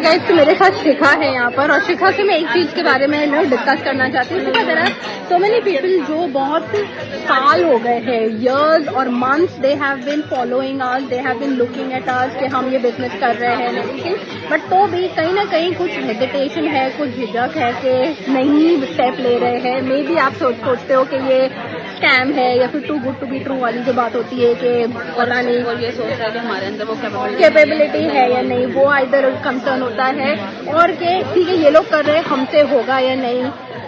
Guys, तो मेरे साथ शिखा है यहाँ पर, और शिखा से मैं एक चीज के बारे में डिस्कस करना चाहती हूँ। शिखा, सो मेनी पीपल जो बहुत साल हो गए हैं, इयर्स और months, they have been following us, they have been looking at us कि हम ये बिजनेस कर रहे हैं लेकिन, बट तो भी कहीं ना कहीं कुछ हेजिटेशन है, कुछ झिझक है कि नहीं स्टेप ले रहे हैं। मे बी आप सोचते हो कि ये स्कैम है या फिर too good to be true वाली जो बात होती है कि पता नहीं, और ये सोच रहा है कि हमारे अंदर वो कैपेबिलिटी है या नहीं, वो इधर कंसर्न होता है, और कि ठीक है ये लोग कर रहे हैं हमसे होगा या नहीं।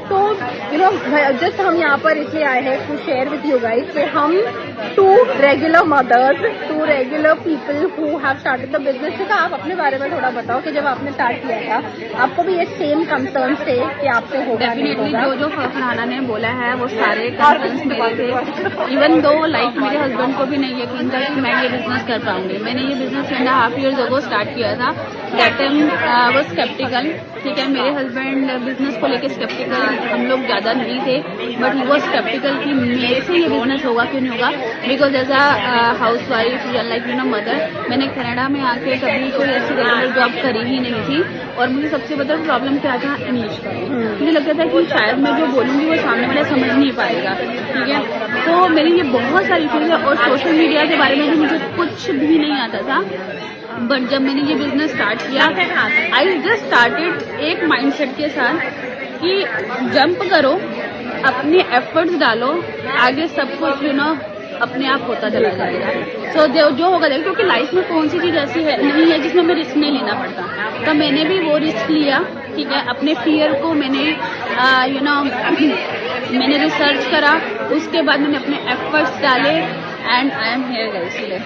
तो जस्ट हम यहाँ पर इसलिए आए हैं to share with you guys कि हम to regular mothers, to regular people who have started the business. का आप अपने बारे में थोड़ा बताओ कि जब आपने स्टार्ट किया था आपको भी ये सेम कंसर्न थे कि आपसे होगा नहीं होगा? जो फरहाना ने बोला है वो सारे कंसर्न्स मेरे थे। इवन दो लाइक मेरे हस्बैंड को भी नहीं यकीन था कि मैं ये बिजनेस कर पाऊंगी। मैंने ये बिजनेस 2.5 years अगो स्टार्ट किया था। दैट टाइम वो स्केप्टिकल, ठीक है, मेरे हस्बैंड बिजनेस को लेकर स्केप्टिकल, हम लोग ज्यादा नहीं थे, बट ही वो स्केप्टिकल कि मेरे से ये बिजनेस होगा क्यों नहीं होगा। Because as a housewife या लाइक मदर, मैंने कनाडा में आके कभी कोई ऐसी रेगुलर जॉब करी ही नहीं थी, और मुझे सबसे बड़ा प्रॉब्लम क्या था, इंग्लिश का। मुझे लगता था कि शायद मैं जो बोलूंगी वो सामने वाला समझ नहीं पाएगा, ठीक है। तो मेरी ये बहुत सारी चीजें, और सोशल मीडिया के बारे में भी मुझे कुछ भी नहीं आता था। बट जब मैंने ये बिजनेस स्टार्ट किया, आई जस्ट स्टार्टेड एक माइंडसेट के साथ कि जंप करो, अपने एफर्ट्स डालो, आगे सब कुछ अपने आप होता चला जाएगा। सो जो होगा देखो, क्योंकि लाइफ में कौन सी चीज ऐसी है नहीं है जिसमें हमें रिस्क नहीं लेना पड़ता। तो मैंने भी वो रिस्क लिया, ठीक है। अपने फियर को मैंने मैंने रिसर्च करा, उसके बाद मैंने अपने एफर्ट्स डाले, and I am here guys today.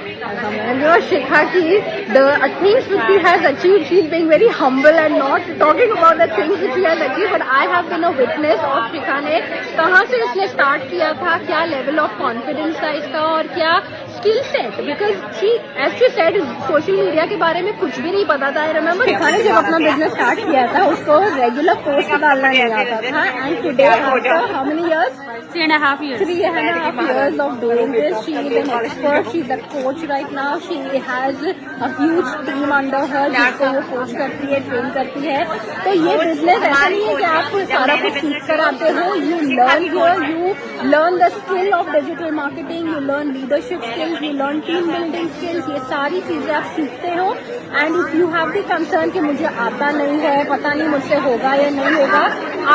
And your Shikha ki, the things which she has achieved, she is being very humble and not talking about the things which she has achieved, but I have been a witness of Shikha ने कहाँ से इसने start किया था, क्या level of confidence था इसका, और क्या skill set, because she as she said social media के बारे में कुछ भी नहीं पता था। आई रिमेम्बर शिखा ने जब अपना बिजनेस स्टार्ट किया था उसको रेगुलर पोस्ट डालना नहीं आता था, and today after how many years, 3.5 years. 3.5 years of doing this, she is an expert, she is a coach right now, she has a huge team under her जिसको वो coach करती है, train करती है। तो ये बिजनेस ऐसा नहीं है कि आप सारा कुछ सीख कर आते हो, you learn here, you learn the skill of digital marketing, you learn leadership skills, you learn team building skills, ये सारी चीजें आप सीखते हो। And if you have the concern कि मुझे आता नहीं है, पता नहीं मुझसे होगा या नहीं होगा,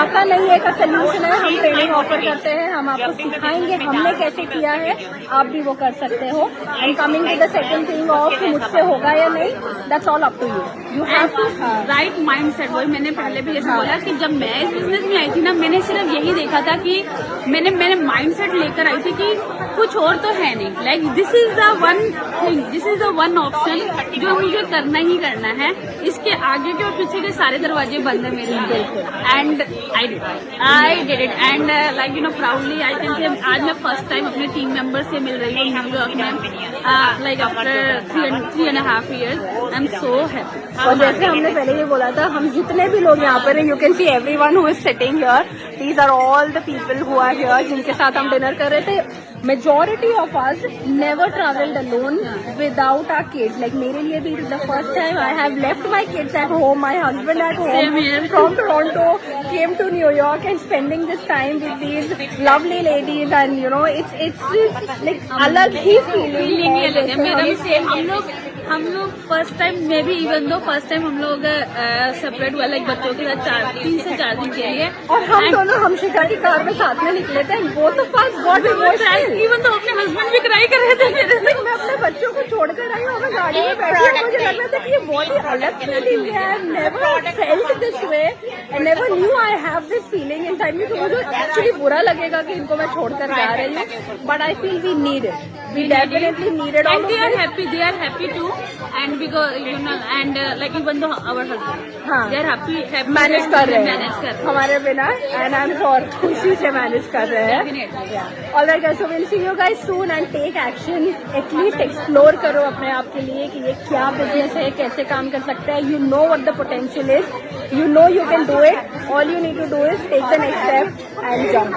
आता नहीं है का सोल्यूशन है, हम ट्रेनिंग ऑफर करते हैं, हम आपको सिखाएंगे हमने कैसे किया है, आप भी वो कर सकते हो। And coming to the second thing of मुझसे होगा या नहीं, that's all up to you, you have to right mindset. वही मैंने पहले भी जैसे बोला कि जब मैं इस बिजनेस में आई थी ना, मैंने सिर्फ यही देखा था कि मैंने माइंडसेट लेकर आई थी कि कुछ और तो है नहीं, like this is the one thing, this is the one option जो मुझे करना ही करना है। इसके आगे के और पीछे के सारे दरवाजे बंद है मेरे लिए, and I did it, and like proudly I can say आज मैं फर्स्ट टाइम अपने टीम मेंबर से मिल रही हूँ न्यूयॉर्क में, like after 3.5 years. I am so happy. और जैसे हमने पहले ये बोला था, हम जितने भी लोग यहाँ पर हैं, you can see everyone who is sitting here, these are all the people who are here जिनके साथ हम डिनर कर रहे थे। Majority of us never traveled alone without our kids. Like मेरे लिए भी the first time I have left my kids at home, my husband at home, from Toronto, came to New York and spending this time with these lovely ladies, and it's like अलग ही feeling है। मेरा भी same, हम लोग first time में भी, even though first time हम लोग सेपरेट हुआ, लाइक बच्चों के साथ 3 से 4 दिन के लिए, और हम दोनों हम शिखा की कार में साथ में निकले थे, वो तो फर्स्ट गॉड इवन तो अपने हस्बैंड भी क्राई कर रहे थे मेरे से। मैं अपने बच्चों को छोड़कर आई हूँ, गाड़ी में बैठी, मुझे लग रहा था कि ये बहुत ही अलग फीलिंग है। I never felt this way, I never knew I have this feeling inside me, तो मुझे एक्चुअली बुरा लगेगा कि इनको मैं छोड़कर जा रही हूँ, but I feel we need it, we definitely needed, and they are happy to, and because and like even though our husband they are happy manage कर रहे हैं हमारे बिना, एंड आई एम श्योर खुशी से मैनेज कर रहे हैं। Alright guys, so will see you guys soon and take action, at least explore करो अपने आप के लिए कि ये क्या बिजनेस है, कैसे काम कर सकता है। You know what the potential is, you know you can do it, all you need to do is take the next step and jump.